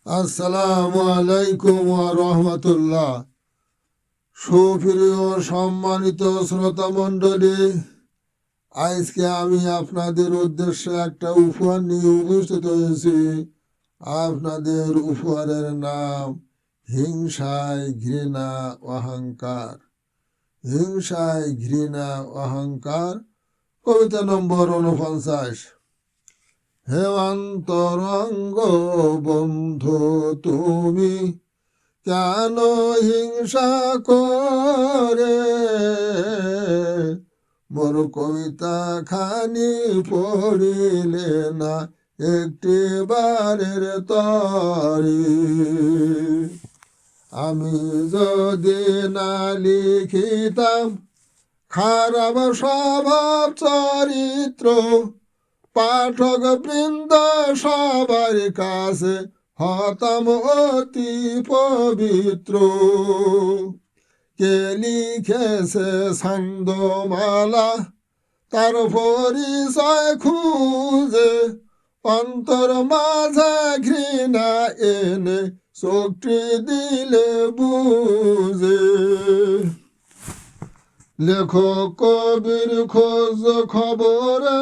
আসসালামু আলাইকুম ওয়া রাহমাতুল্লাহ। সুপ্রিয় সম্মানিত শ্রোতা মণ্ডলী, আজকে আমি আপনাদের উদ্দেশ্যে একটা উপহার নিয়ে উপস্থিত হয়েছি। আপনাদের উপহারের নাম হিংসায় ঘৃণা অহংকার। হিংসায় ঘৃণা অহংকার, কবিতা নম্বর 49। হে অন্তরঙ্গ বন্ধু, তুমি কেন হিংসা করে মোর কবিতা খানি পড়িলে না একটি বারের তরি? আমি যদি না লিখিতাম খারাপ স্বভাব চরিত্র, পাঠক বৃন্দ সবার কাছে হতাম অতি পবিত্র। কে লিখেছে ছন্দমালা তার পরিচয় খুঁজে, অন্তর মাঝে ঘৃণা এনে চোখটি দিলে বুঝে। লেখক কবির খোঁজ খবরে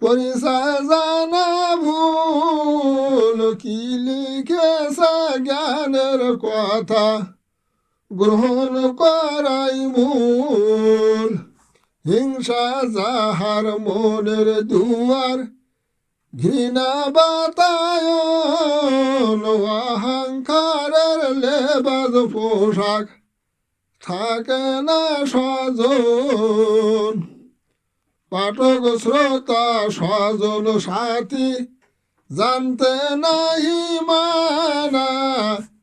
পরিচয় জানা ভুল, কি লিখেছে জ্ঞানের কথা গ্রহণ করাই মূল। হিংসা যাহার মনের দুয়ার, ঘৃণা বাতায়ন অহংকারের লেবাস পোশাক, থাকে না স্বজন। পাঠক শ্রোতা স্বজন সাথী জানতে নাহি মানা,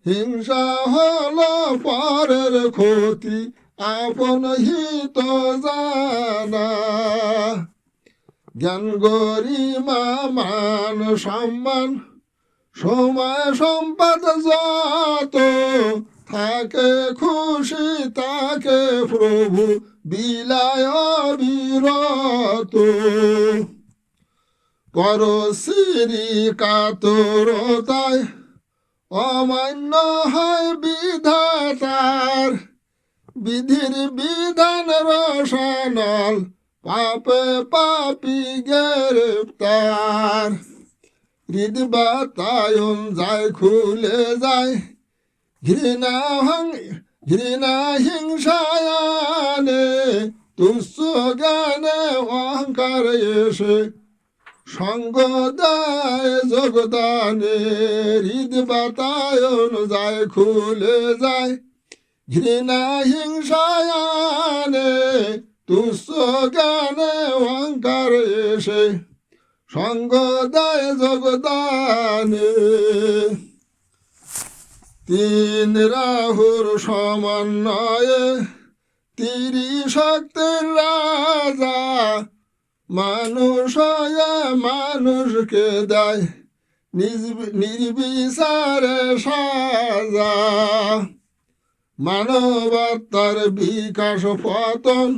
হিংসা হলো পরের ক্ষতি আপন হিত জানা। জ্ঞান গরিমা মান সম্মান সময় সম্পদ যত, থাকে খুশি তাকে প্রভু বিলায় অবিরত। পরশ্রী কাতরতায় অমান্য হয় বিধাতার, বিধির বিধান রসানল পাপে পাপি গ্রেপ্তার। হৃদ বাতায়ন যায় খুলে যায়, ঘৃণা হিংসায় আনে, তুচ্ছ জ্ঞানে অহংকার এসে সঙ্গ দেয় যোগদানে। হৃদ বাতায়ন যায় খুলে যায়, ঘৃণা হিংসায় আনে, তুচ্ছ জ্ঞানে অহংকার এসে সঙ্গ দেয় যোগদানে। তিন রাহুর সমন্বয়ে ত্রিশক্তির রাজা, মানুষ মানুষকে দেয় নির্বিচারে সাজা। মানবতার বিকাশ পতন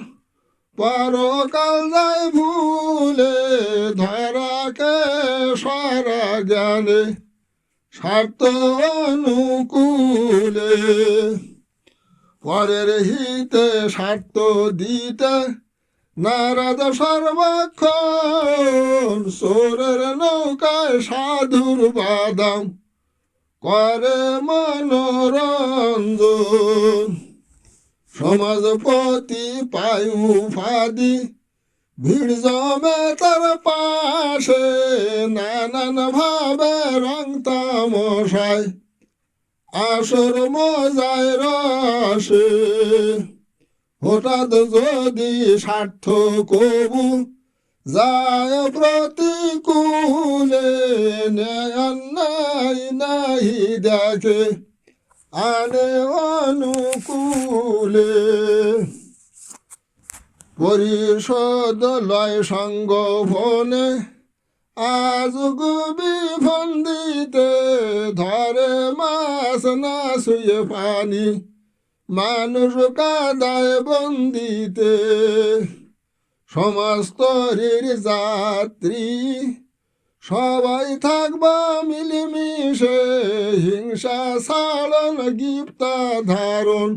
পরকাল যায় ভুলে, ধরাকে সারা জ্ঞানে স্বার্থ অনুকূলে। পরের হিতে স্বার্থ দিতে নারদ সর্বক্ষণ, সোরের নৌকায় সাধুর বাদাম করে মনোরঞ্জন। সমাজপতি পায় উপাধি, ভিড় জমে তার পাশে, নানান ভাবে রং তামশায় আসর মজায় রসে। হঠাৎ যদি স্বার্থ কবু যায় প্রতিকূলে, ন্যায় নাহি দেখে আনে অনুকূলে। পরিষদ লয় সঙ্গ ভনে আজ বিভন্দিতে, ধরে মাছ না শুয়ে পানি মানুষ কাদায় বন্দিতে। সমস্তরের যাত্রী সবাই থাকবা মিলেমিশে, হিংসা ছাড়ন গিপ্তা ধারণ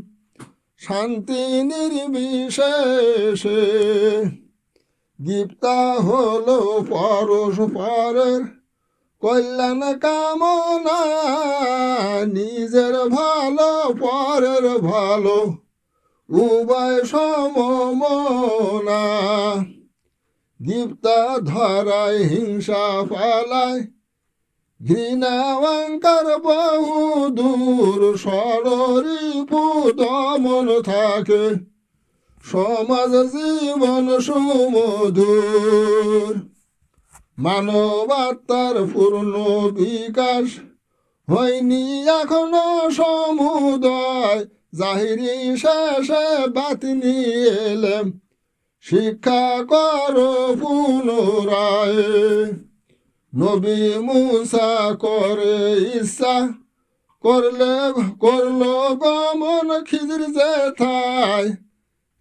শান্তি নির্বিশেষে। গিপ্তা হলো পরস্পরের কল্যাণ কামনা, নিজের ভালো পরের ভালো উভয় সমমনা। গিপ্তা ধরায় হিংসা পালায়, ঘৃণা অহংকার বহু দূর, ষড়রিপু দমন থাকে, সমাজ জীবন সুমধুর। মানবাত্মার পূর্ণ বিকাশ হয়নি এখনো সমুদয়, জাহিরি শেষে বাতিনি এলেম, শিক্ষা করো পুনরায়। নবী মুসা করে ইচ্ছা, করলো গমন খিজির যেথায়,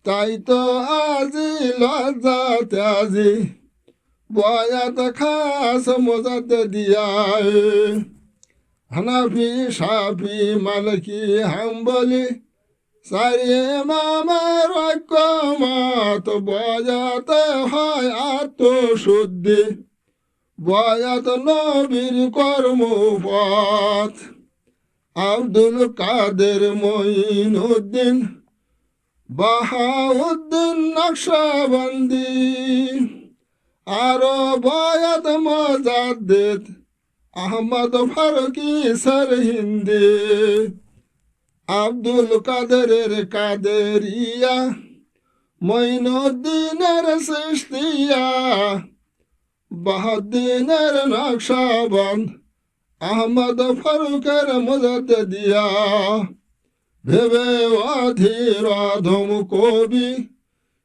তাই তো আজি লজ্জা ত্যাজি, বয়াত খাস মজাত দিয়ায়। হানাফি সাফি মালকি হাম্বলি সারি মামার ঐক্যমত, বয়াতে হয় আত্মশুদ্ধি, বয়াত নবীর কর্মপথ। আব্দুল কাদের মঈনুদ্দিন বাহাউদ্দিন নকশবন্দি, আরো বয়াত মোজাদ্দেদ আহমদ ফারুকি সরহিন্দি। আব্দুল কাদেরের কাদেরিয়া, মঈনুদ্দিনের চিশতিয়া, বাহাউদ্দিনের নকশবন্দ, আহমদ ফারুকের মোজাদ্দেদিয়া। ভেবে অধীর অধম কবি,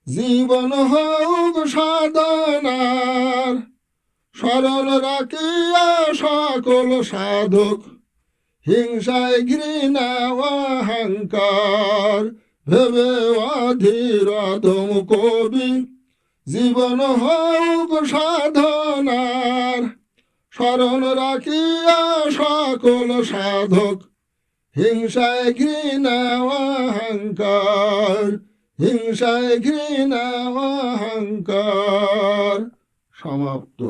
জীবন হোক সাধনার, স্মরণ রাখিয়া সকল সাধক, হিংসায় ঘৃণা অহংকার। ভেবে অধীর অধম কবি, জীবন হোক সাধনার, স্মরণ রাখিয়া সকল সাধক, হিংসায় ঘৃণা অহংকার, হিংসায় ঘৃণা অহংকার। সমাপ্ত।